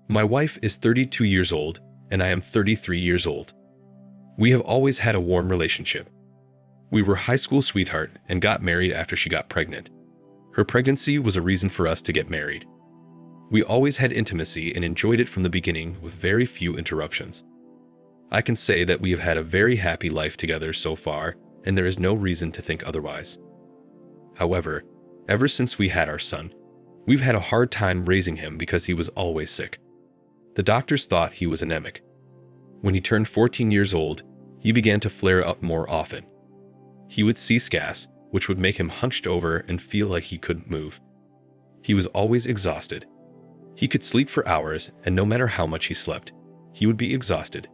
My wife is 32 years old, and I am 33 years old. We have always had a warm relationship. We were high school sweetheart and got married after she got pregnant. Her pregnancy was a reason for us to get married. We always had intimacy and enjoyed it from the beginning with very few interruptions. I can say that we have had a very happy life together so far, and there is no reason to think otherwise. However, ever since we had our son, we've had a hard time raising him because he was always sick. The doctors thought he was anemic. When he turned 14 years old, he began to flare up more often. He would cease gas, which would make him hunched over and feel like he couldn't move. He was always exhausted. He could sleep for hours, and no matter how much he slept, he would be exhausted.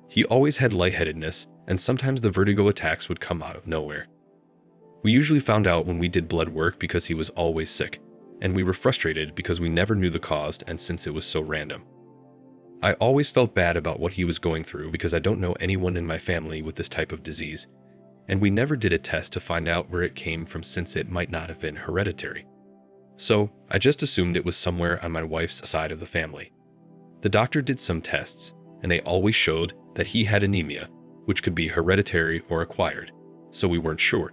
He always had lightheadedness, and sometimes the vertigo attacks would come out of nowhere. We usually found out when we did blood work because he was always sick, and we were frustrated because we never knew the cause and since it was so random. I always felt bad about what he was going through because I don't know anyone in my family with this type of disease, and we never did a test to find out where it came from since it might not have been hereditary. So, I just assumed it was somewhere on my wife's side of the family. The doctor did some tests, and they always showed that he had anemia, which could be hereditary or acquired, so we weren't sure.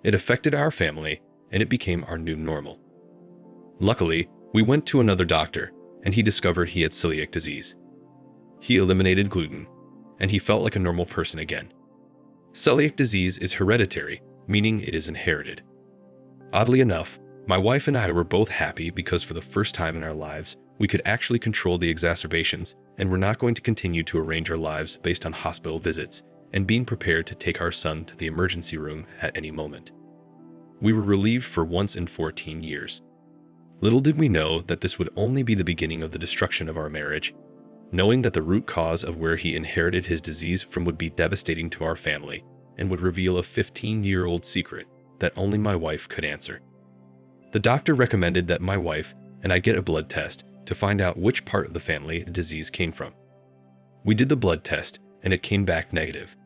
It affected our family, and it became our new normal. Luckily, we went to another doctor, and he discovered he had celiac disease. He eliminated gluten, and he felt like a normal person again. Celiac disease is hereditary, meaning it is inherited. Oddly enough, my wife and I were both happy because for the first time in our lives, we could actually control the exacerbations, and we're not going to continue to arrange our lives based on hospital visits and being prepared to take our son to the emergency room at any moment. We were relieved for once in 14 years. Little did we know that this would only be the beginning of the destruction of our marriage, knowing that the root cause of where he inherited his disease from would be devastating to our family and would reveal a 15-year-old secret that only my wife could answer. The doctor recommended that my wife and I get a blood test to find out which part of the family the disease came from. We did the blood test, and it came back negative.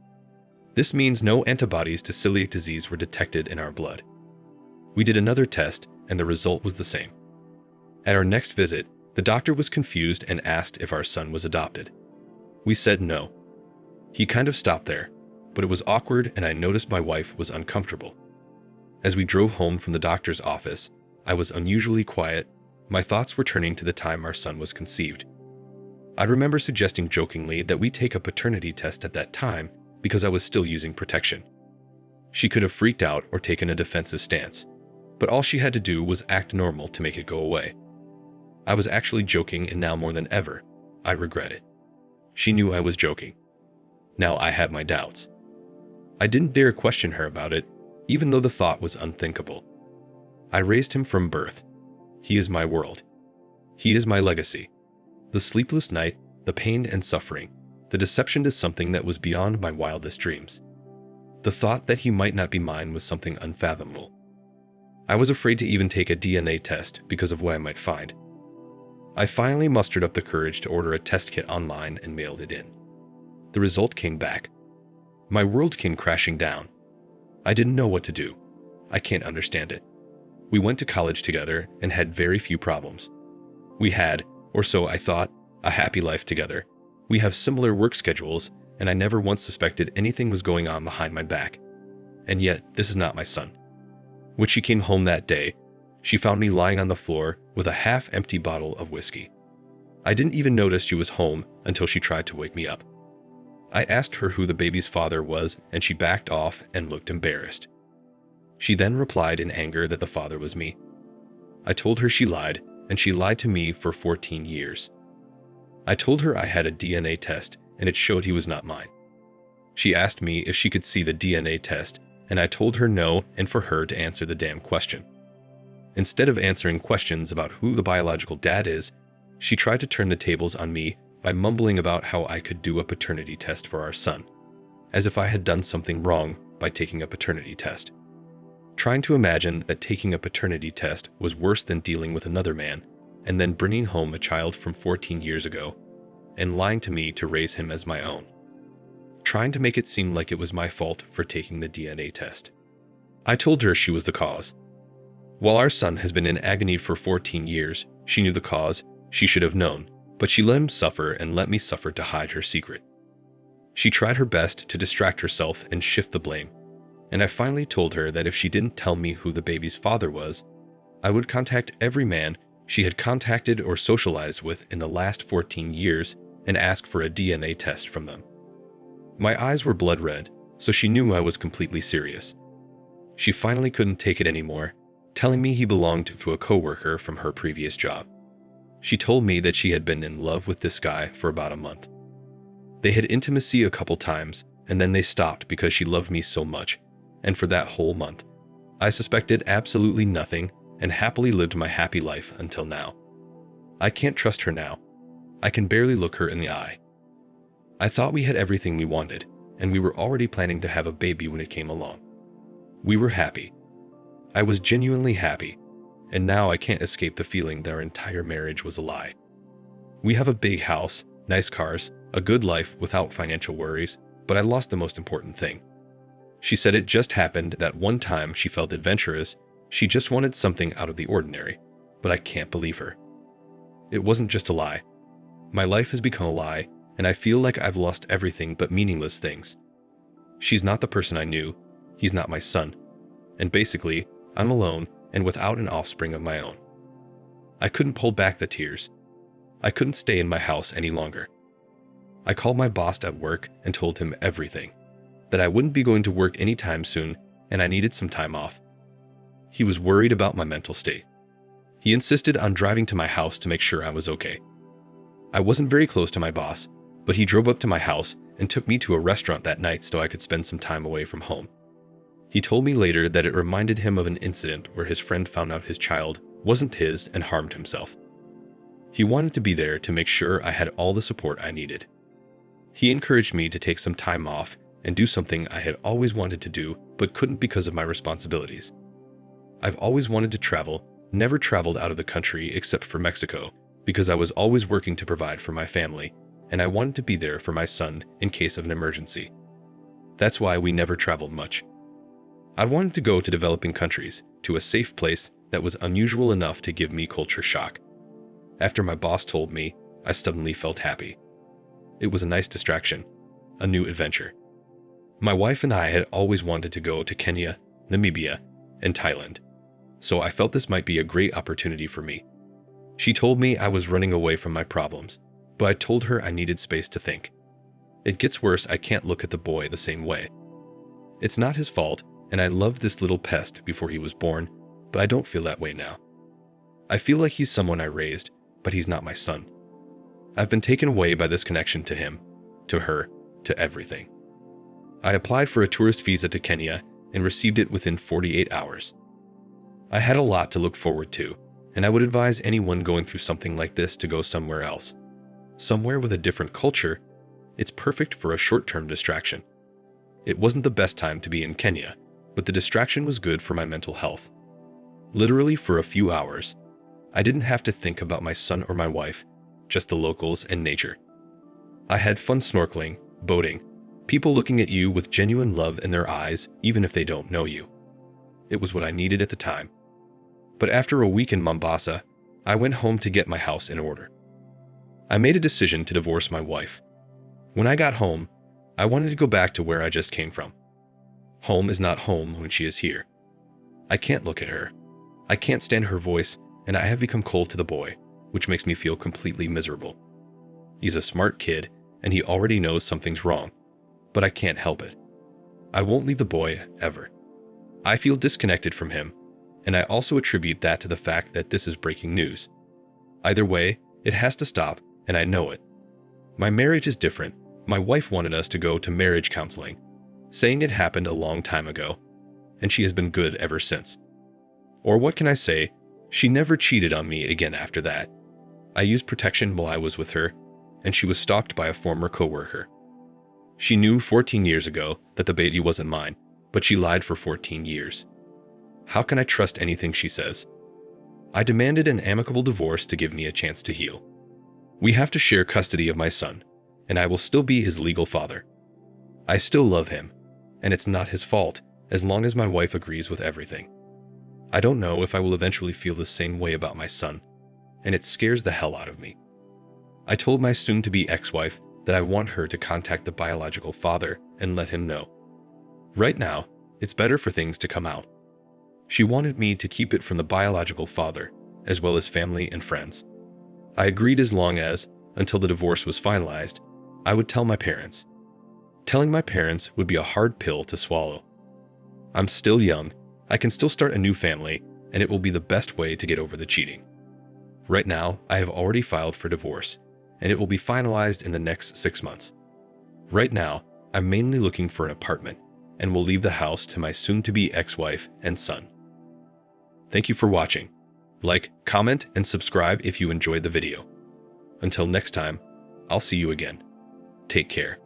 This means no antibodies to celiac disease were detected in our blood. We did another test, and the result was the same. At our next visit, the doctor was confused and asked if our son was adopted. We said no. He kind of stopped there, but it was awkward and I noticed my wife was uncomfortable. As we drove home from the doctor's office, I was unusually quiet. My thoughts were turning to the time our son was conceived. I remember suggesting jokingly that we take a paternity test at that time because I was still using protection. She could have freaked out or taken a defensive stance, but all she had to do was act normal to make it go away. I was actually joking, and now more than ever, I regret it. She knew I was joking. Now I have my doubts. I didn't dare question her about it, even though the thought was unthinkable. I raised him from birth. He is my world. He is my legacy. The sleepless night, the pain and suffering, the deception to something that was beyond my wildest dreams. The thought that he might not be mine was something unfathomable. I was afraid to even take a DNA test because of what I might find. I finally mustered up the courage to order a test kit online and mailed it in. The result came back. My world came crashing down. I didn't know what to do. I can't understand it. We went to college together and had very few problems. We had, or so I thought, a happy life together. We have similar work schedules, and I never once suspected anything was going on behind my back. And yet, this is not my son. When she came home that day, she found me lying on the floor with a half-empty bottle of whiskey. I didn't even notice she was home until she tried to wake me up. I asked her who the baby's father was, and she backed off and looked embarrassed. She then replied in anger that the father was me. I told her she lied, and she lied to me for 14 years. I told her I had a DNA test, and it showed he was not mine. She asked me if she could see the DNA test, and I told her no and for her to answer the damn question. Instead of answering questions about who the biological dad is, she tried to turn the tables on me by mumbling about how I could do a paternity test for our son, as if I had done something wrong by taking a paternity test. Trying to imagine that taking a paternity test was worse than dealing with another man, and then bringing home a child from 14 years ago, and lying to me to raise him as my own. Trying to make it seem like it was my fault for taking the DNA test. I told her she was the cause. While our son has been in agony for 14 years, she knew the cause, she should have known, But she let him suffer and let me suffer to hide her secret. She tried her best to distract herself and shift the blame, and I finally told her that if she didn't tell me who the baby's father was, I would contact every man she had contacted or socialized with in the last 14 years and ask for a DNA test from them. My eyes were blood red, so she knew I was completely serious. She finally couldn't take it anymore, telling me he belonged to a coworker from her previous job. She told me that she had been in love with this guy for about a month. They had intimacy a couple times, and then they stopped because she loved me so much, and for that whole month, I suspected absolutely nothing and happily lived my happy life until now. I can't trust her now. I can barely look her in the eye. I thought we had everything we wanted, and we were already planning to have a baby when it came along. We were happy. I was genuinely happy, and now I can't escape the feeling that our entire marriage was a lie. We have a big house, nice cars, a good life without financial worries, but I lost the most important thing. She said it just happened that one time she felt adventurous, she just wanted something out of the ordinary, but I can't believe her. It wasn't just a lie. My life has become a lie, and I feel like I've lost everything but meaningless things. She's not the person I knew, he's not my son, and basically, I'm alone and without an offspring of my own. I couldn't hold back the tears. I couldn't stay in my house any longer. I called my boss at work and told him everything, that I wouldn't be going to work anytime soon and I needed some time off. He was worried about my mental state. He insisted on driving to my house to make sure I was okay. I wasn't very close to my boss, but he drove up to my house and took me to a restaurant that night so I could spend some time away from home. He told me later that it reminded him of an incident where his friend found out his child wasn't his and harmed himself. He wanted to be there to make sure I had all the support I needed. He encouraged me to take some time off and do something I had always wanted to do but couldn't because of my responsibilities. I've always wanted to travel, never traveled out of the country except for Mexico, because I was always working to provide for my family, and I wanted to be there for my son in case of an emergency. That's why we never traveled much. I wanted to go to developing countries, to a safe place that was unusual enough to give me culture shock. After my boss told me, I suddenly felt happy. It was a nice distraction, a new adventure. My wife and I had always wanted to go to Kenya, Namibia, and Thailand, so I felt this might be a great opportunity for me. She told me I was running away from my problems, but I told her I needed space to think. It gets worse, I can't look at the boy the same way. It's not his fault, and I loved this little pest before he was born, but I don't feel that way now. I feel like he's someone I raised, but he's not my son. I've been taken away by this connection to him, to her, to everything. I applied for a tourist visa to Kenya and received it within 48 hours. I had a lot to look forward to, and I would advise anyone going through something like this to go somewhere else. Somewhere with a different culture. It's perfect for a short-term distraction. It wasn't the best time to be in Kenya, but the distraction was good for my mental health. Literally for a few hours, I didn't have to think about my son or my wife, just the locals and nature. I had fun snorkeling, boating, people looking at you with genuine love in their eyes even if they don't know you. It was what I needed at the time. But after a week in Mombasa, I went home to get my house in order. I made a decision to divorce my wife. When I got home, I wanted to go back to where I just came from. Home is not home when she is here. I can't look at her. I can't stand her voice, and I have become cold to the boy, which makes me feel completely miserable. He's a smart kid, and he already knows something's wrong, but I can't help it. I won't leave the boy, ever. I feel disconnected from him, and I also attribute that to the fact that this is breaking news. Either way, it has to stop, and I know it. My marriage is different. My wife wanted us to go to marriage counseling, saying it happened a long time ago, and she has been good ever since. Or what can I say? She never cheated on me again after that. I used protection while I was with her, and she was stalked by a former coworker. She knew 14 years ago that the baby wasn't mine, but she lied for 14 years. How can I trust anything she says? I demanded an amicable divorce to give me a chance to heal. We have to share custody of my son, and I will still be his legal father. I still love him, and it's not his fault as long as my wife agrees with everything. I don't know if I will eventually feel the same way about my son, and it scares the hell out of me. I told my soon-to-be ex-wife that I want her to contact the biological father and let him know. Right now, it's better for things to come out. She wanted me to keep it from the biological father, as well as family and friends. I agreed as long as, until the divorce was finalized, I would tell my parents. Telling my parents would be a hard pill to swallow. I'm still young, I can still start a new family, and it will be the best way to get over the cheating. Right now, I have already filed for divorce, and it will be finalized in the next 6 months. Right now, I'm mainly looking for an apartment, and will leave the house to my soon-to-be ex-wife and son. Thank you for watching. Like, comment, and subscribe if you enjoyed the video. Until next time, I'll see you again. Take care.